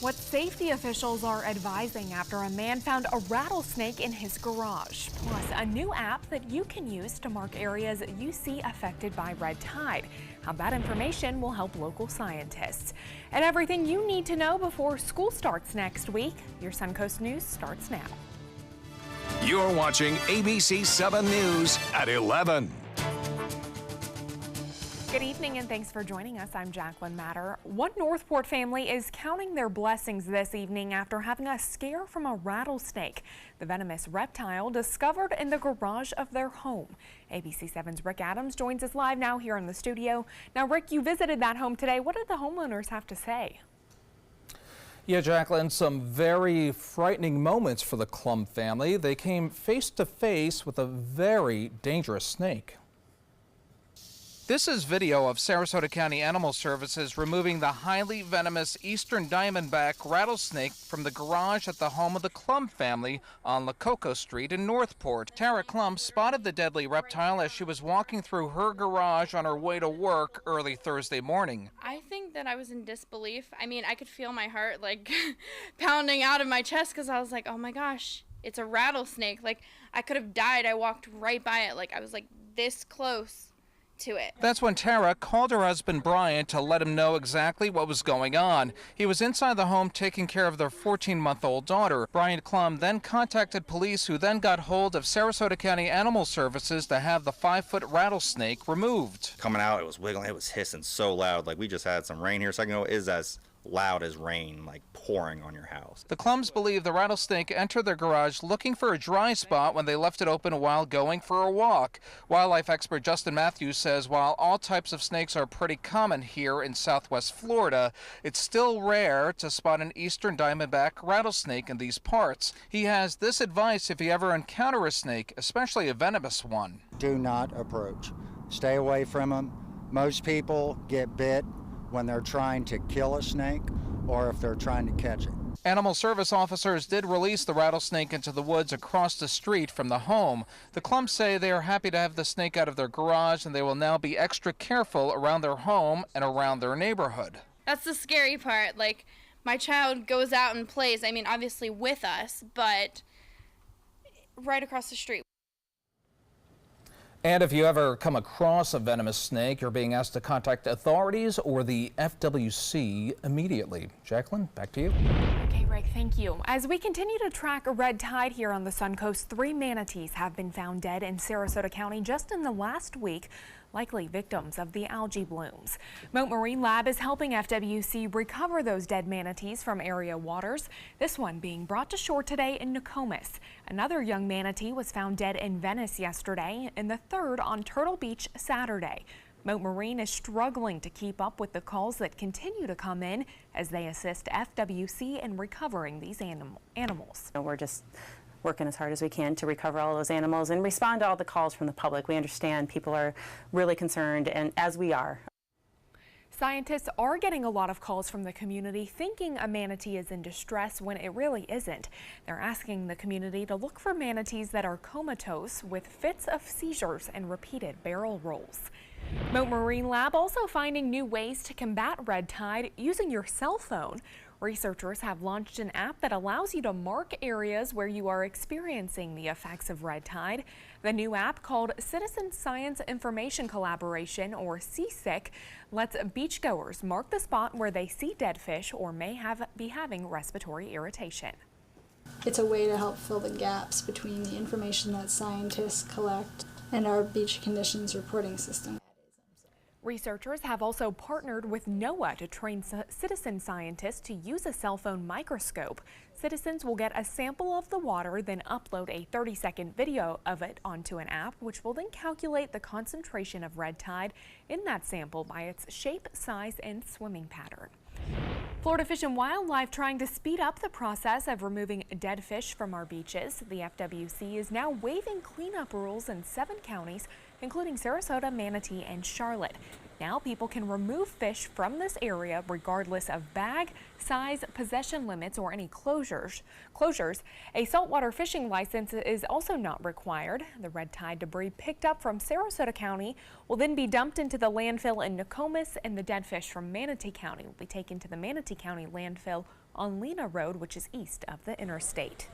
What safety officials are advising after a man found a rattlesnake in his garage. Plus, a new app that you can use to mark areas you see affected by red tide. How that information will help local scientists. And everything you need to know before school starts next week. Your Suncoast News starts now. You're watching ABC7 News at 11. Good evening and thanks for joining us. I'm Jacqueline Matter. One Northport family is counting their blessings this evening after having a scare from a rattlesnake, the venomous reptile discovered in the garage of their home. ABC7's Rick Adams joins us live now here in the studio. Now, Rick, you visited that home today. What did the homeowners have to say? Yeah, Jacqueline, some very frightening moments for the Klum family. They came face to face with a very dangerous snake. This is video of Sarasota County Animal Services removing the highly venomous eastern diamondback rattlesnake from the garage at the home of the Klum family on Lococo Street in Northport. Tara Klum spotted the deadly reptile as she was walking through her garage on her way to work early Thursday morning. I think that I was in disbelief. I mean, I could feel my heart like pounding out of my chest because I was like, oh my gosh, it's a rattlesnake. Like, I could have died. I walked right by it. Like, I was like this close to it. That's when Tara called her husband Brian to let him know exactly what was going on. He was inside the home taking care of their 14-month-old daughter. Brian Klum then contacted police, who then got hold of Sarasota County Animal Services to have the 5-foot rattlesnake removed. Coming out, it was wiggling, it was hissing so loud. Like, we just had some rain here a second ago. It is as loud as rain, like pouring on your house. The Klums believe the rattlesnake entered their garage looking for a dry spot when they left it open while going for a walk. Wildlife expert Justin Matthews says while all types of snakes are pretty common here in southwest Florida, it's still rare to spot an eastern diamondback rattlesnake in these parts. He has this advice if you ever encounter a snake, especially a venomous one. Do not approach. Stay away from them. Most people get bit when they're trying to kill a snake or if they're trying to catch it. Animal Service officers did release the rattlesnake into the woods across the street from the home. The Klums say they are happy to have the snake out of their garage, and they will now be extra careful around their home and around their neighborhood. That's the scary part. Like, my child goes out and plays, I mean, obviously with us, but right across the street. And if you ever come across a venomous snake, you're being asked to contact authorities or the FWC immediately. Jacqueline, back to you. Okay, Rick, thank you. As we continue to track a red tide here on the Suncoast, 3 manatees have been found dead in Sarasota County just in the last week, likely victims of the algae blooms. Moat Marine Lab is helping FWC recover those dead manatees from area waters, this one being brought to shore today in Nokomis. Another young manatee was found dead in Venice yesterday, and the third on Turtle Beach Saturday. Moat Marine is struggling to keep up with the calls that continue to come in as they assist FWC in recovering these animals. We're just working as hard as we can to recover all those animals and respond to all the calls from the public. We understand people are really concerned, and as we are. Scientists are getting a lot of calls from the community thinking a manatee is in distress when it really isn't. They're asking the community to look for manatees that are comatose with fits of seizures and repeated barrel rolls. Moat Marine Lab also finding new ways to combat red tide using your cell phone. Researchers have launched an app that allows you to mark areas where you are experiencing the effects of red tide. The new app, called Citizen Science Information Collaboration, or CSIC, lets beachgoers mark the spot where they see dead fish or may be having respiratory irritation. It's a way to help fill the gaps between the information that scientists collect and our beach conditions reporting system. Researchers have also partnered with NOAA to train citizen scientists to use a cell phone microscope. Citizens will get a sample of the water, then upload a 30-second video of it onto an app, which will then calculate the concentration of red tide in that sample by its shape, size, and swimming pattern. Florida Fish and Wildlife trying to speed up the process of removing dead fish from our beaches. The FWC is now waiving cleanup rules in 7 counties, including Sarasota, Manatee, and Charlotte. Now people can remove fish from this area regardless of bag, size, possession limits, or any closures. A saltwater fishing license is also not required. The red tide debris picked up from Sarasota County will then be dumped into the landfill in Nokomis, and the dead fish from Manatee County will be taken to the Manatee County landfill on Lena Road, which is east of the interstate.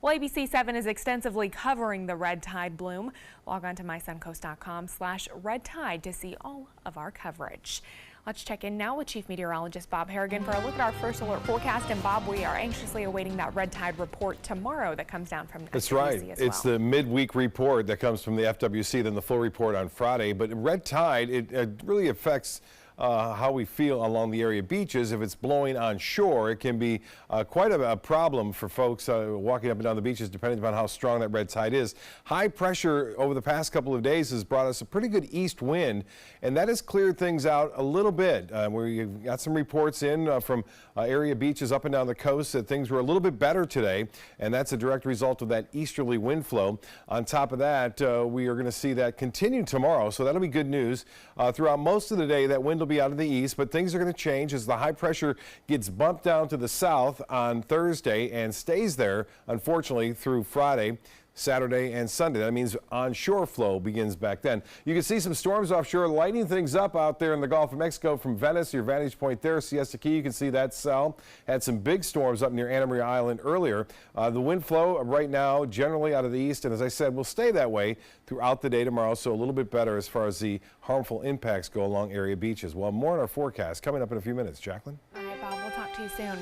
Well, ABC7 is extensively covering the red tide bloom. Log on to mysuncoast.com/red tide to see all of our coverage. Let's check in now with Chief Meteorologist Bob Harrigan for a look at our first alert forecast. And Bob, we are anxiously awaiting that red tide report tomorrow that comes down from the That's FWC right. as It's well. the midweek report that comes from the FWC, then the full report on Friday. But red tide, it really affects how we feel along the area beaches. If it's blowing on shore, it can be quite a problem for folks walking up and down the beaches, depending upon how strong that red tide is. High pressure over the past couple of days has brought us a pretty good east wind, and that has cleared things out a little bit. We've got some reports in from area beaches up and down the coast that things were a little bit better today, and that's a direct result of that easterly wind flow. On top of that, we are going to see that continue tomorrow, so that'll be good news. Throughout most of the day, that wind will be out of the east, but things are going to change as the high pressure gets bumped down to the south on Thursday and stays there, unfortunately, through Friday, Saturday, and Sunday. That means onshore flow begins back then. You can see some storms offshore lighting things up out there in the Gulf of Mexico from Venice, your vantage point there. Siesta Key, you can see that cell. Had some big storms up near Anna Maria Island earlier. The wind flow right now generally out of the east, and as I said, will stay that way throughout the day tomorrow, so a little bit better as far as the harmful impacts go along area beaches. Well, more on our forecast coming up in a few minutes. Jacqueline? All right, Bob, we'll talk to you soon.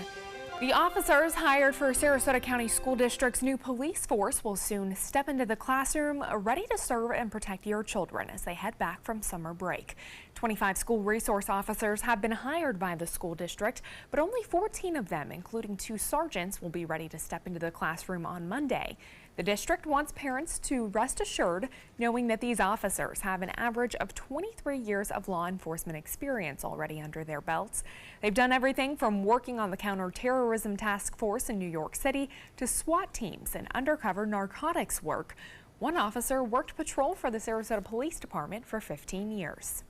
The officers hired for Sarasota County School District's new police force will soon step into the classroom ready to serve and protect your children as they head back from summer break. 25 school resource officers have been hired by the school district, but only 14 of them, including 2 sergeants, will be ready to step into the classroom on Monday. The district wants parents to rest assured knowing that these officers have an average of 23 years of law enforcement experience already under their belts. They've done everything from working on the counterterrorism task force in New York City to SWAT teams and undercover narcotics work. One officer worked patrol for the Sarasota Police Department for 15 years.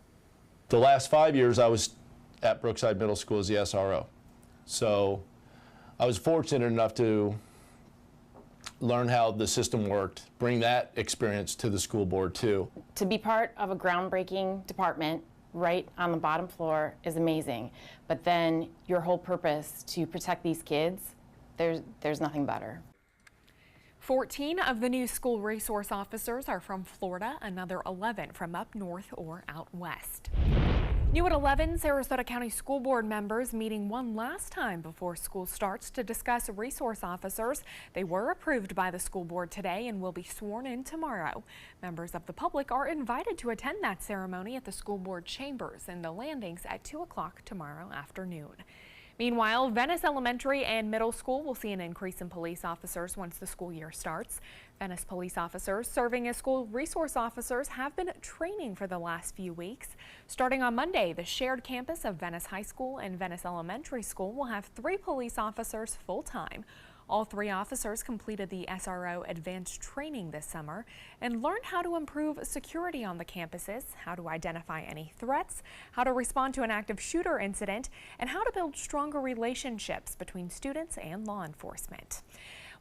The last 5 years I was at Brookside Middle School as the SRO. So I was fortunate enough to learn how the system worked, bring that experience to the school board too. To be part of a groundbreaking department right on the bottom floor is amazing, but then your whole purpose to protect these kids, there's nothing better. 14 of the new school resource officers are from Florida, another 11 from up north or out west. New at 11, Sarasota County School Board members meeting one last time before school starts to discuss resource officers. They were approved by the school board today and will be sworn in tomorrow. Members of the public are invited to attend that ceremony at the school board chambers in the landings at 2 o'clock tomorrow afternoon. Meanwhile, Venice Elementary and Middle School will see an increase in police officers once the school year starts. Venice police officers serving as school resource officers have been training for the last few weeks. Starting on Monday, the shared campus of Venice High School and Venice Elementary School will have 3 police officers full-time. All 3 officers completed the SRO advanced training this summer and learned how to improve security on the campuses, how to identify any threats, how to respond to an active shooter incident, and how to build stronger relationships between students and law enforcement.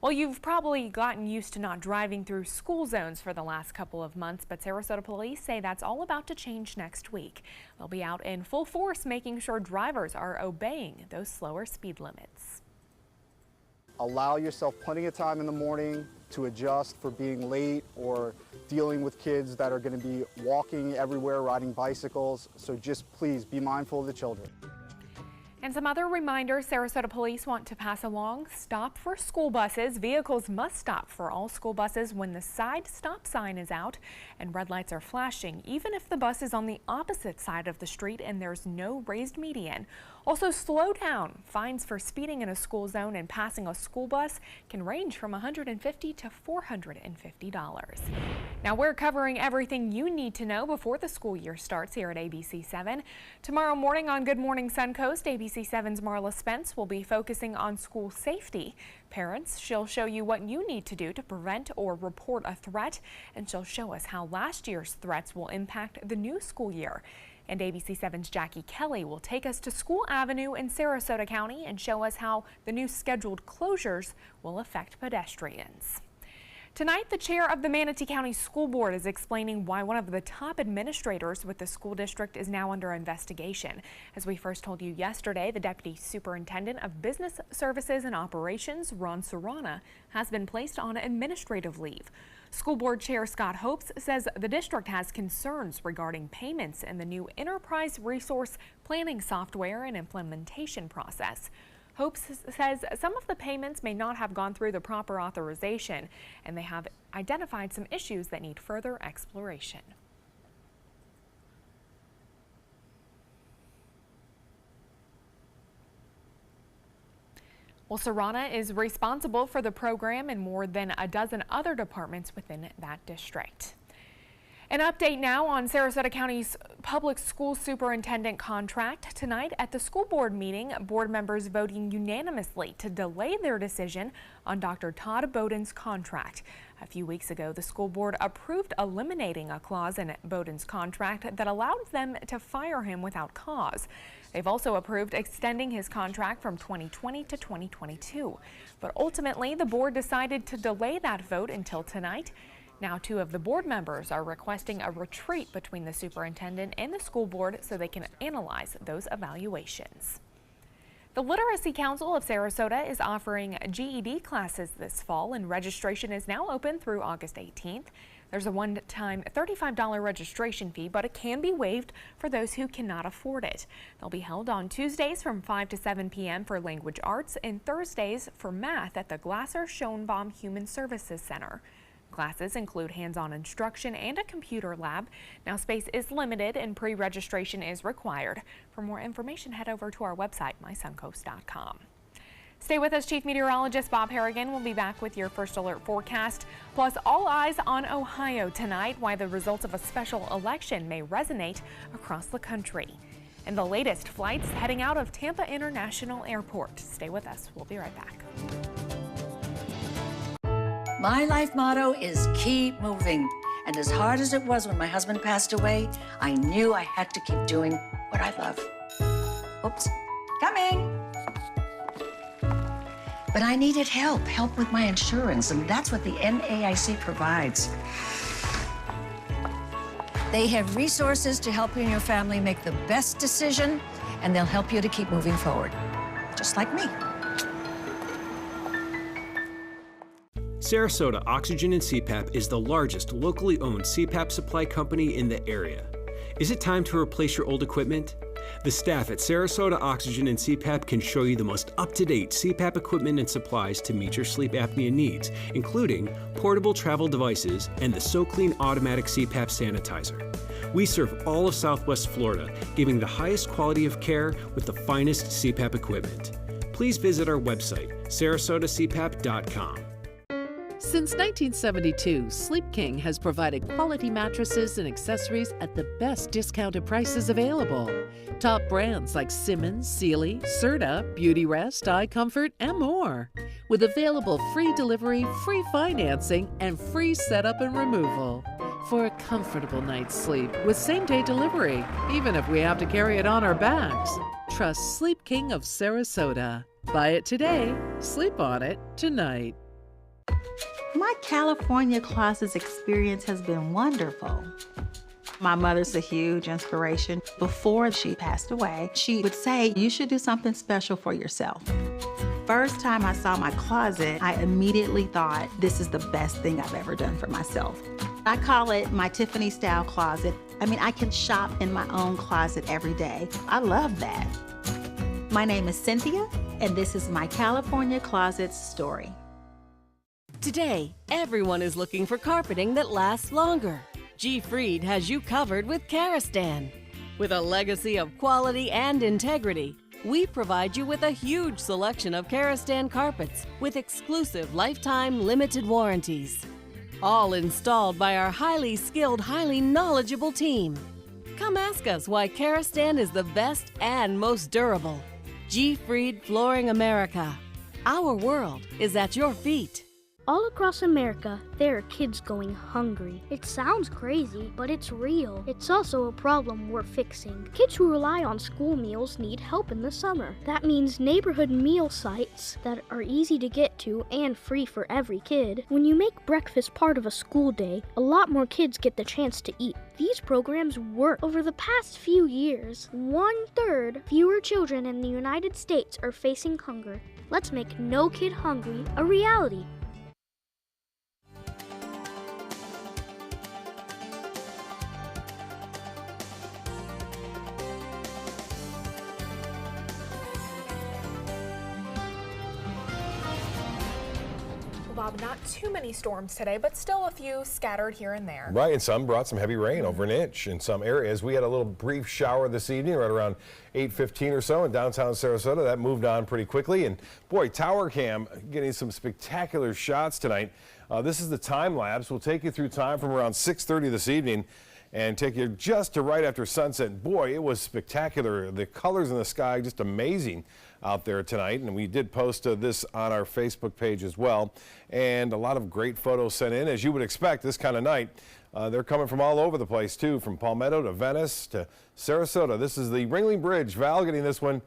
Well, you've probably gotten used to not driving through school zones for the last couple of months, but Sarasota police say that's all about to change next week. They'll be out in full force making sure drivers are obeying those slower speed limits. Allow yourself plenty of time in the morning to adjust for being late or dealing with kids that are going to be walking everywhere, riding bicycles. So just please be mindful of the children. And some other reminders Sarasota police want to pass along. Stop for school buses. Vehicles must stop for all school buses when the side stop sign is out and red lights are flashing, even if the bus is on the opposite side of the street and there's no raised median. Also, slow down. Fines for speeding in a school zone and passing a school bus can range from $150 to $450. Now, we're covering everything you need to know before the school year starts here at ABC7. Tomorrow morning on Good Morning Suncoast, ABC7's Marla Spence will be focusing on school safety. Parents, she'll show you what you need to do to prevent or report a threat, and she'll show us how last year's threats will impact the new school year. And ABC7's Jackie Kelly will take us to School Avenue in Sarasota County and show us how the new scheduled closures will affect pedestrians. Tonight, the chair of the Manatee County School Board is explaining why one of the top administrators with the school district is now under investigation. As we first told you yesterday, the Deputy Superintendent of Business Services and Operations, Ron Serrana, has been placed on administrative leave. School Board Chair Scott Hopes says the district has concerns regarding payments in the new enterprise resource planning software and implementation process. Hopes says some of the payments may not have gone through the proper authorization, and they have identified some issues that need further exploration. Well, Serrana is responsible for the program and more than a dozen other departments within that district. An update now on Sarasota County's public school superintendent contract. Tonight at the school board meeting, board members voting unanimously to delay their decision on Dr. Todd Bowden's contract. A few weeks ago, the school board approved eliminating a clause in Bowden's contract that allowed them to fire him without cause. They've also approved extending his contract from 2020 to 2022. But ultimately, the board decided to delay that vote until tonight. Now, two of the board members are requesting a retreat between the superintendent and the school board so they can analyze those evaluations. The Literacy Council of Sarasota is offering GED classes this fall, and registration is now open through August 18th. There's a one-time $35 registration fee, but it can be waived for those who cannot afford it. They'll be held on Tuesdays from 5 to 7 p.m. for language arts and Thursdays for math at the Glasser-Schoenbaum Human Services Center. Classes include hands-on instruction and a computer lab. Now, space is limited and pre-registration is required. For more information, head over to our website, mysuncoast.com. Stay with us. Chief Meteorologist Bob Harrigan will be back with your first alert forecast. Plus, all eyes on Ohio tonight, why the results of a special election may resonate across the country. And the latest flights heading out of Tampa International Airport. Stay with us. We'll be right back. My life motto is keep moving. And as hard as it was when my husband passed away, I knew I had to keep doing what I love. Oops, coming. But I needed help with my insurance, and that's what the NAIC provides. They have resources to help you and your family make the best decision, and they'll help you to keep moving forward, just like me. Sarasota Oxygen and CPAP is the largest locally owned CPAP supply company in the area. Is it time to replace your old equipment? The staff at Sarasota Oxygen and CPAP can show you the most up-to-date CPAP equipment and supplies to meet your sleep apnea needs, including portable travel devices and the SoClean automatic CPAP sanitizer. We serve all of Southwest Florida, giving the highest quality of care with the finest CPAP equipment. Please visit our website, sarasotacpap.com. Since 1972, Sleep King has provided quality mattresses and accessories at the best discounted prices available. Top brands like Simmons, Sealy, Serta, Beautyrest, iComfort, and more. With available free delivery, free financing, and free setup and removal. For a comfortable night's sleep with same-day delivery, even if we have to carry it on our backs. Trust Sleep King of Sarasota. Buy it today, sleep on it tonight. My California Closets experience has been wonderful. My mother's a huge inspiration. Before she passed away, she would say, you should do something special for yourself. First time I saw my closet, I immediately thought, this is the best thing I've ever done for myself. I call it my Tiffany style closet. I mean, I can shop in my own closet every day. I love that. My name is Cynthia, and this is my California Closets story. Today, everyone is looking for carpeting that lasts longer. G. Fried has you covered with Karastan. With a legacy of quality and integrity, we provide you with a huge selection of Karastan carpets with exclusive lifetime limited warranties. All installed by our highly skilled, highly knowledgeable team. Come ask us why Karastan is the best and most durable. G. Fried Flooring America. Our world is at your feet. All across America, there are kids going hungry. It sounds crazy, but it's real. It's also a problem we're fixing. Kids who rely on school meals need help in the summer. That means neighborhood meal sites that are easy to get to and free for every kid. When you make breakfast part of a school day, a lot more kids get the chance to eat. These programs work. Over the past few years, 1/3 fewer children in the United States are facing hunger. Let's make No Kid Hungry a reality. Bob, not too many storms today, but still a few scattered here and there. Right, and some brought some heavy rain, over an inch in some areas. We had a little brief shower this evening, right around 8:15 or so in downtown Sarasota. That moved on pretty quickly, and boy, Tower Cam getting some spectacular shots tonight. This is the time lapse. We'll take you through time from around 6:30 this evening and take you just to right after sunset. Boy, it was spectacular. The colors in the sky, just amazing out there tonight, and we did post this on our Facebook page as well, and a lot of great photos sent in, as you would expect this kind of night. They're coming from all over the place too, from Palmetto to Venice to Sarasota. This is the Ringling Bridge. Val getting this one,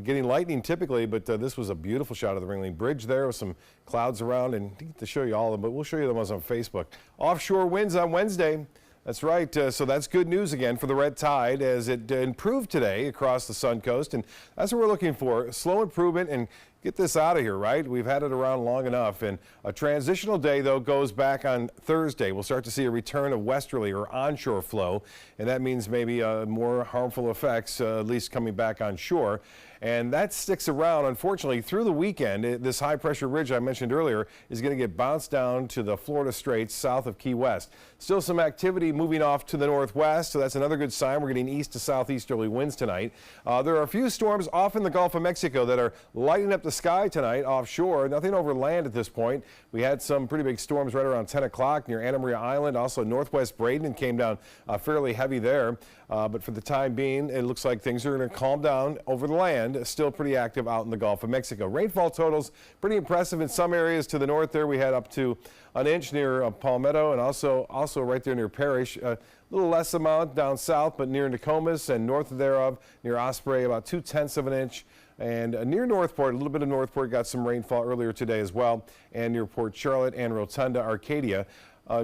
getting lightning typically, but this was a beautiful shot of the Ringling Bridge there with some clouds around, and I get to show you all of them, but we'll show you the ones on Facebook. Offshore winds on Wednesday. That's right. So that's good news again for the red tide as it improved today across the Suncoast. And that's what we're looking for. Slow improvement and get this out of here, right? We've had it around long enough. And a transitional day, though, goes back on Thursday. We'll start to see a return of westerly or onshore flow. And that means maybe more harmful effects, at least coming back on shore. And that sticks around, unfortunately, through the weekend. This high-pressure ridge I mentioned earlier is going to get bounced down to the Florida Straits south of Key West. Still some activity moving off to the northwest, so that's another good sign. We're getting east to southeasterly winds tonight. There are a few storms off in the Gulf of Mexico that are lighting up the sky tonight offshore. Nothing over land at this point. We had some pretty big storms right around 10 o'clock near Anna Maria Island. Also, northwest Braden came down fairly heavy there. But for the time being, it looks like things are going to calm down over the land. Still pretty active out in the Gulf of Mexico. Rainfall totals pretty impressive in some areas to the north there. We had up to an inch near Palmetto and also right there near Parrish. A little less amount down south, but near Nokomis and north thereof near Osprey, about 2/10 of an inch. And near Northport, a little bit of Northport got some rainfall earlier today as well. And near Port Charlotte and Rotunda, Arcadia,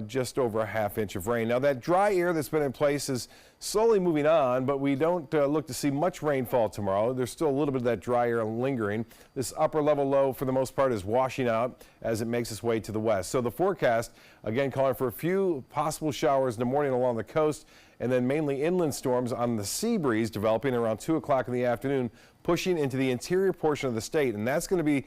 just over a ½ inch of rain. Now that dry air that's been in place is slowly moving on, but we don't look to see much rainfall tomorrow. There's still a little bit of that dry air lingering. This upper level low for the most part is washing out as it makes its way to the west. So the forecast, again, calling for a few possible showers in the morning along the coast, and then mainly inland storms on the sea breeze developing around 2 o'clock in the afternoon, pushing into the interior portion of the state. And that's going to be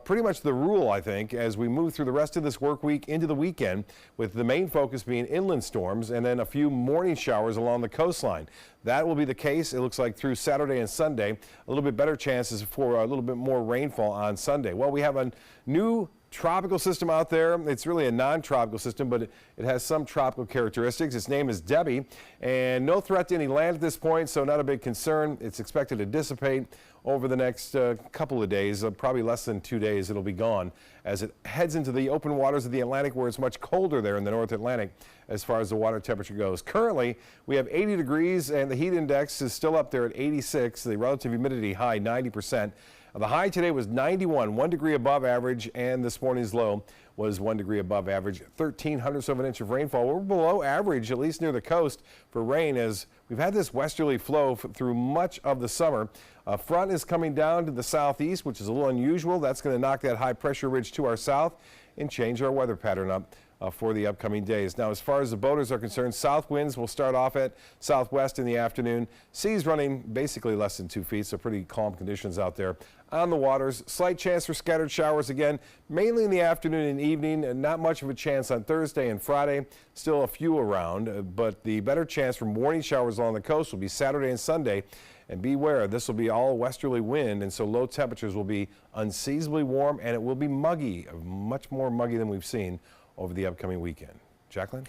pretty much the rule, I think, as we move through the rest of this work week into the weekend, with the main focus being inland storms and then a few morning showers along the coastline. That will be the case, it looks like, through Saturday and Sunday. A little bit better chances for a little bit more rainfall on Sunday. Well, we have a new tropical system out there. It's really a non-tropical system, but it has some tropical characteristics. Its name is Debbie, and no threat to any land at this point, so not a big concern. It's expected to dissipate over the next couple of days, probably less than 2 days. It'll be gone as it heads into the open waters of the Atlantic, where it's much colder there in the North Atlantic as far as the water temperature goes. Currently, we have 80 degrees, and the heat index is still up there at 86. The relative humidity high, 90%. The high today was 91, 1 degree above average, and this morning's low was 1 degree above average. 1/1300ths of an inch of rainfall. We're below average, at least near the coast, for rain, as we've had this westerly flow through much of the summer. A front is coming down to the southeast, which is a little unusual. That's going to knock that high pressure ridge to our south and change our weather pattern up for the upcoming days. Now, as far as the boaters are concerned, south winds will start off at southwest in the afternoon. Seas running basically less than 2 feet, so pretty calm conditions out there on the waters. Slight chance for scattered showers again, mainly in the afternoon and evening, and not much of a chance on Thursday and Friday. Still a few around, but the better chance for morning showers along the coast will be Saturday and Sunday. And beware, this will be all westerly wind, and so low temperatures will be unseasonably warm, and it will be muggy, much more muggy than we've seen over the upcoming weekend. Jacqueline?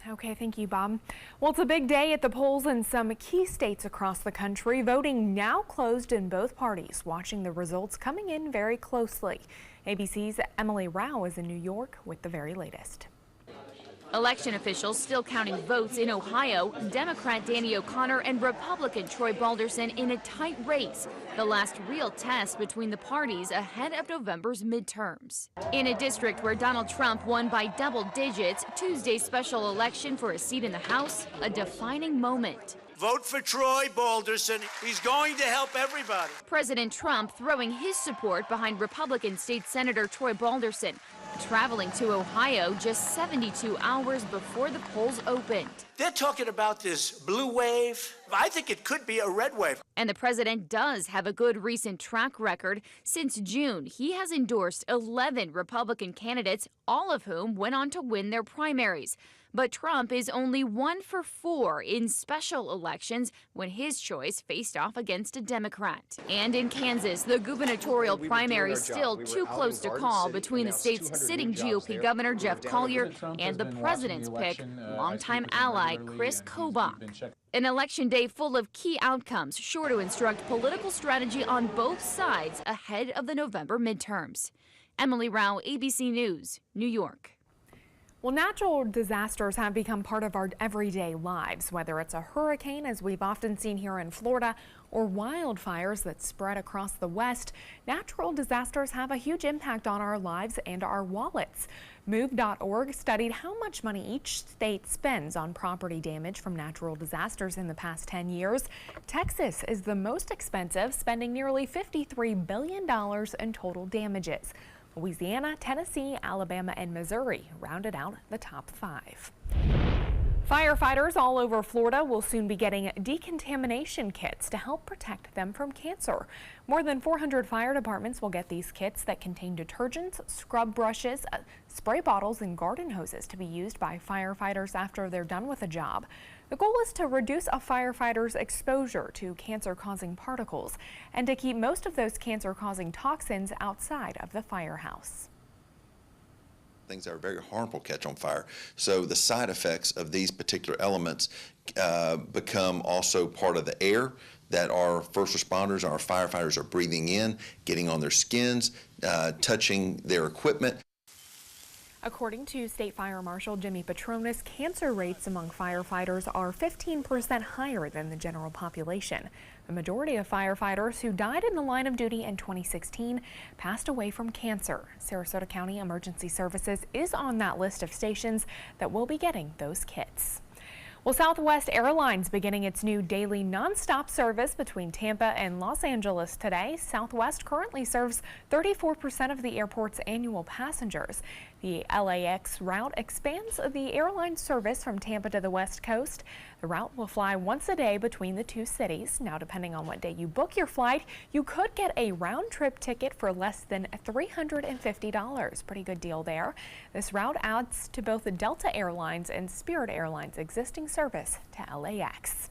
Okay, thank you, Bob. Well, it's a big day at the polls in some key states across the country. Voting now closed in both parties, watching the results coming in very closely. ABC's Emily Rao is in New York with the very latest. Election officials still counting votes in Ohio. Democrat Danny O'Connor and Republican Troy Balderson in a tight race. The last real test between the parties ahead of November's midterms. In a district where Donald Trump won by double digits, Tuesday's special election for a seat in the House, a defining moment. Vote for Troy Balderson. He's going to help everybody. President Trump throwing his support behind Republican State Senator Troy Balderson, traveling to Ohio just 72 hours before the polls opened. They're talking about this blue wave. I think it could be a red wave. And the president does have a good recent track record. Since June, he has endorsed 11 Republican candidates, all of whom went on to win their primaries. But Trump is only 1 for 4 in special elections when his choice faced off against a Democrat. And in Kansas, the gubernatorial primary still too close to call between the state's sitting GOP governor Jeff Collier and the president's pick, longtime ally Chris Kobach. An election day full of key outcomes, sure to instruct political strategy on both sides ahead of the November midterms. Emily Rao, ABC News, New York. Well, natural disasters have become part of our everyday lives, whether it's a hurricane, as we've often seen here in Florida, or wildfires that spread across the West. Natural disasters have a huge impact on our lives and our wallets. Move.org studied how much money each state spends on property damage from natural disasters in the past 10 years. Texas is the most expensive, spending nearly $53 billion in total damages. Louisiana, Tennessee, Alabama, and Missouri rounded out the top 5. Firefighters all over Florida will soon be getting decontamination kits to help protect them from cancer. More than 400 fire departments will get these kits that contain detergents, scrub brushes, spray bottles, and garden hoses to be used by firefighters after they're done with a job. The goal is to reduce a firefighter's exposure to cancer-causing particles and to keep most of those cancer-causing toxins outside of the firehouse. Things that are very harmful catch on fire. So the side effects of these particular elements become also part of the air that our first responders, our firefighters are breathing in, getting on their skins, touching their equipment. According to State Fire Marshal Jimmy Petronas, cancer rates among firefighters are 15% higher than the general population. The majority of firefighters who died in the line of duty in 2016 passed away from cancer. Sarasota County Emergency Services is on that list of stations that will be getting those kits. Well, Southwest Airlines beginning its new daily nonstop service between Tampa and Los Angeles today. Southwest currently serves 34% of the airport's annual passengers. The LAX route expands the airline service from Tampa to the West Coast. The route will fly once a day between the two cities. Now, depending on what day you book your flight, you could get a round-trip ticket for less than $350. Pretty good deal there. This route adds to both the Delta Airlines and Spirit Airlines' existing service to LAX.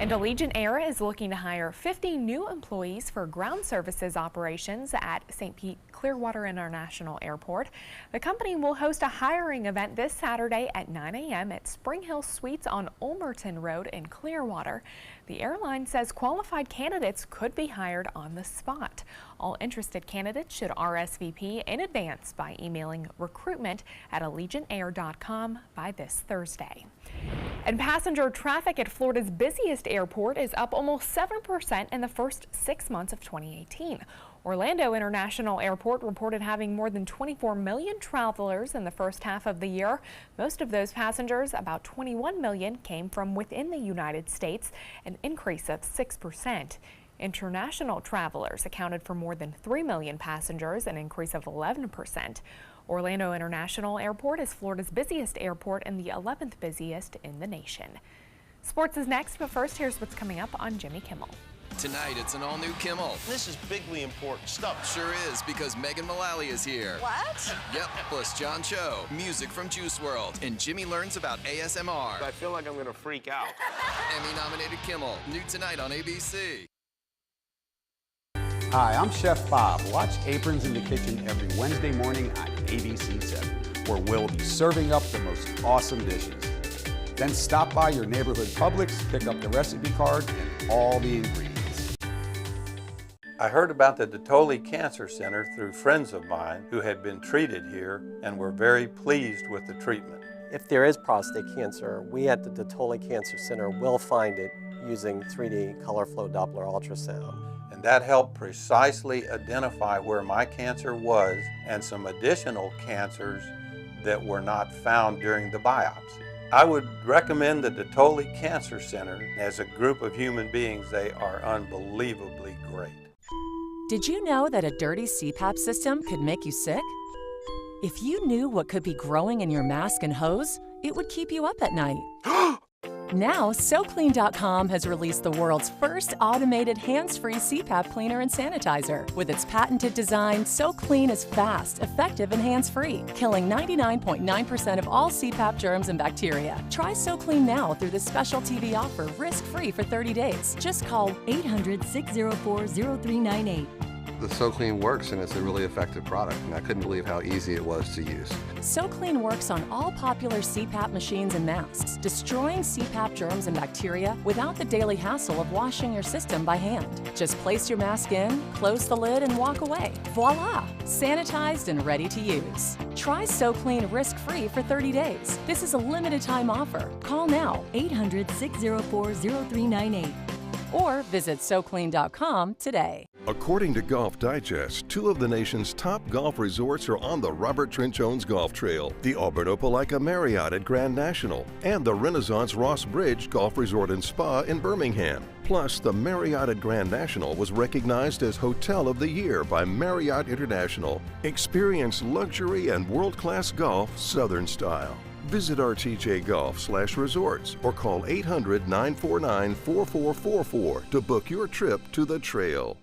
And Allegiant Air is looking to hire 50 new employees for ground services operations at St. Pete Clearwater International Airport. The company will host a hiring event this Saturday at 9 a.m. at Spring Hill Suites on Ulmerton Road in Clearwater. The airline says qualified candidates could be hired on the spot. All interested candidates should RSVP in advance by emailing recruitment@allegiantair.com by this Thursday. And passenger traffic at Florida's busiest airport is up almost 7% in the first 6 months of 2018. Orlando International Airport reported having more than 24 million travelers in the first half of the year. Most of those passengers, about 21 million, came from within the United States, an increase of 6%. International travelers accounted for more than 3 million passengers, an increase of 11%. Orlando International Airport is Florida's busiest airport and the 11th busiest in the nation. Sports is next, but first, here's what's coming up on Jimmy Kimmel. Tonight, it's an all-new Kimmel. This is bigly important stuff. Sure is, because Megan Mullally is here. What? Yep, plus John Cho, music from Juice WRLD, and Jimmy learns about ASMR. I feel like I'm going to freak out. Emmy-nominated Kimmel, new tonight on ABC. Hi, I'm Chef Bob. Watch Aprons in the Kitchen every Wednesday morning on ABC7, where we'll be serving up the most awesome dishes. Then stop by your neighborhood Publix, pick up the recipe card and all the ingredients. I heard about the Detoli Cancer Center through friends of mine who had been treated here and were very pleased with the treatment. If there is prostate cancer, we at the Detoli Cancer Center will find it using 3D color flow Doppler ultrasound. And that helped precisely identify where my cancer was and some additional cancers that were not found during the biopsy. I would recommend the Detoli Cancer Center. As a group of human beings, they are unbelievably great. Did you know that a dirty CPAP system could make you sick? If you knew what could be growing in your mask and hose, it would keep you up at night. Now, SoClean.com has released the world's first automated hands-free CPAP cleaner and sanitizer. With its patented design, SoClean is fast, effective, and hands-free, killing 99.9% of all CPAP germs and bacteria. Try SoClean now through this special TV offer, risk-free for 30 days. Just call 800-604-0398. The SoClean works, and it's a really effective product, and I couldn't believe how easy it was to use. SoClean works on all popular CPAP machines and masks, destroying CPAP germs and bacteria without the daily hassle of washing your system by hand. Just place your mask in, close the lid, and walk away. Voila! Sanitized and ready to use. Try SoClean risk-free for 30 days. This is a limited-time offer. Call now, 800-604-0398. Or visit SoClean.com today. According to Golf Digest, 2 of the nation's top golf resorts are on the Robert Trent Jones Golf Trail, the Auburn Opelika Marriott at Grand National, and the Renaissance Ross Bridge Golf Resort and Spa in Birmingham. Plus, the Marriott at Grand National was recognized as Hotel of the Year by Marriott International. Experience luxury and world-class golf Southern style. Visit rtjgolf/resorts or call 800-949-4444 to book your trip to the trail.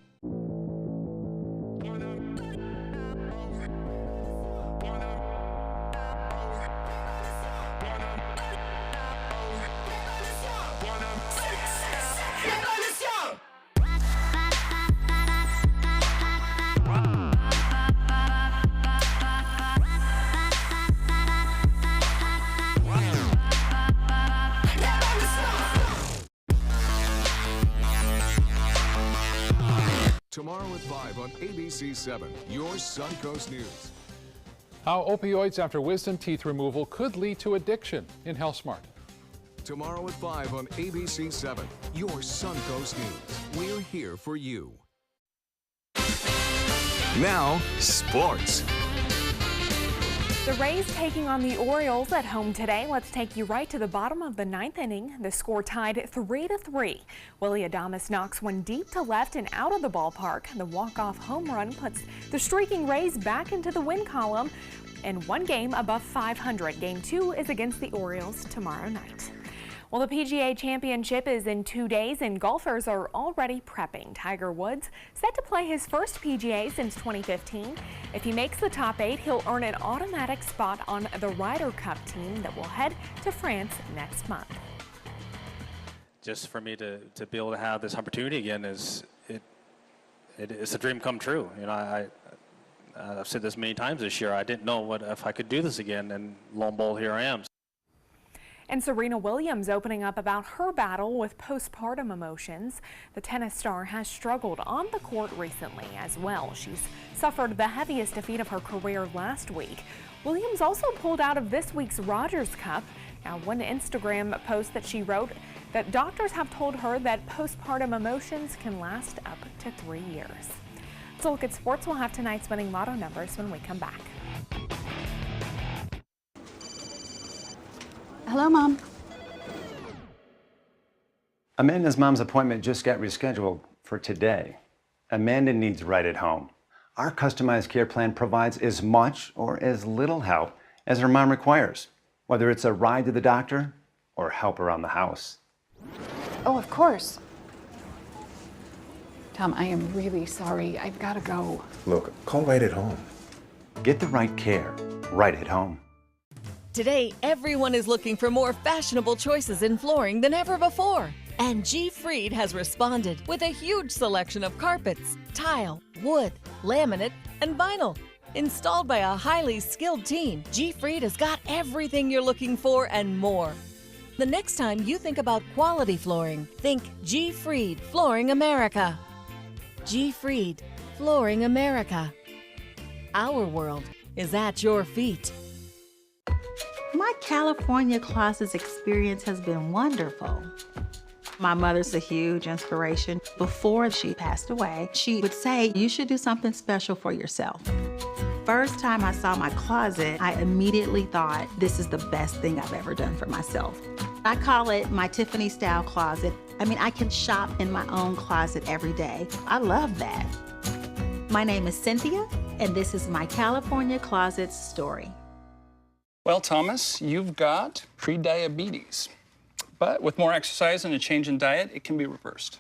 Tomorrow at 5 on ABC7, your Suncoast News. How opioids after wisdom teeth removal could lead to addiction in Health Smart. Tomorrow at 5 on ABC7, your Suncoast News. We're here for you. Now, sports. The Rays taking on the Orioles at home today. Let's take you right to the bottom of the 9th inning. The score tied 3-3. Willie Adames knocks one deep to left and out of the ballpark. The walk-off home run puts the streaking Rays back into the win column and one game above 500. Game 2 is against the Orioles tomorrow night. Well, the PGA Championship is in 2 days and golfers are already prepping. Tiger Woods set to play his first PGA since 2015. If he makes the top 8, he'll earn an automatic spot on the Ryder Cup team that will head to France next month. Just for me to be able to have this opportunity again it's a dream come true. You know, I've said this many times this year. I didn't know if I could do this again, and lo and behold, here I am. And Serena Williams opening up about her battle with postpartum emotions. The tennis star has struggled on the court recently as well. She's suffered the heaviest defeat of her career last week. Williams also pulled out of this week's Rogers Cup. Now, one Instagram post that she wrote that doctors have told her that postpartum emotions can last up to 3 years. Let's look at sports. We'll have tonight's winning lotto numbers when we come back. Hello, Mom. Amanda's mom's appointment just got rescheduled for today. Amanda needs Right at Home. Our customized care plan provides as much or as little help as her mom requires, whether it's a ride to the doctor or help around the house. Oh, of course. Tom, I am really sorry. I've got to go. Look, call Right at Home. Get the right care right at home. Today, everyone is looking for more fashionable choices in flooring than ever before. And G. Fried has responded with a huge selection of carpets, tile, wood, laminate, and vinyl. Installed by a highly skilled team, G. Fried has got everything you're looking for and more. The next time you think about quality flooring, think G. Fried Flooring America. G. Fried Flooring America. Our world is at your feet. My California Closets experience has been wonderful. My mother's a huge inspiration. Before she passed away, she would say, you should do something special for yourself. First time I saw my closet, I immediately thought, this is the best thing I've ever done for myself. I call it my Tiffany style closet. I mean, I can shop in my own closet every day. I love that. My name is Cynthia, and this is my California Closets story. Well, Thomas, you've got pre-diabetes. But with more exercise and a change in diet, it can be reversed.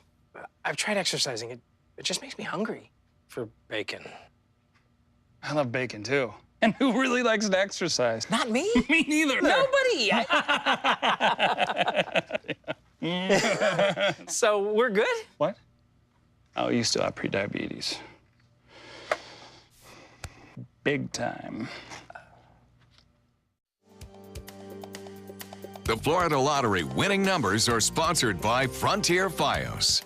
I've tried exercising. It just makes me hungry for bacon. I love bacon, too. And who really likes to exercise? Not me. Me neither. Nobody. So we're good? What? Oh, you still have pre-diabetes. Big time. The Florida Lottery winning numbers are sponsored by Frontier Fios.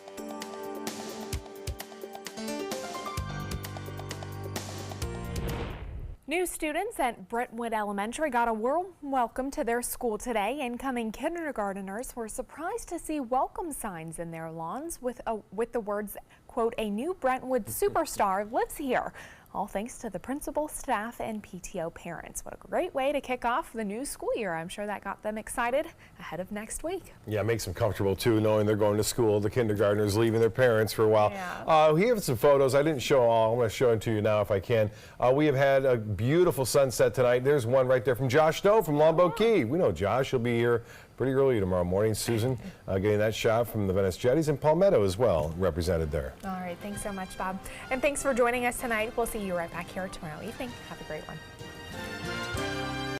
New students at Brentwood Elementary got a warm welcome to their school today. Incoming kindergarteners were surprised to see welcome signs in their lawns with the words, quote, "A new Brentwood superstar lives here." All thanks to the principal, staff, and PTO parents. What a great way to kick off the new school year. I'm sure that got them excited ahead of next week. Yeah, it makes them comfortable too, knowing they're going to school. The kindergartners leaving their parents for a while. Yeah. We have some photos. I didn't show all. I'm going to show them to you now if I can. We have had a beautiful sunset tonight. There's one right there from Josh Stowe from Longboat Key. We know Josh. He'll be here pretty early tomorrow morning. Susan getting that shot from the Venice Jetties, and Palmetto as well represented there. All right, thanks so much, Bob. And thanks for joining us tonight. We'll see you right back here tomorrow evening. Have a great one.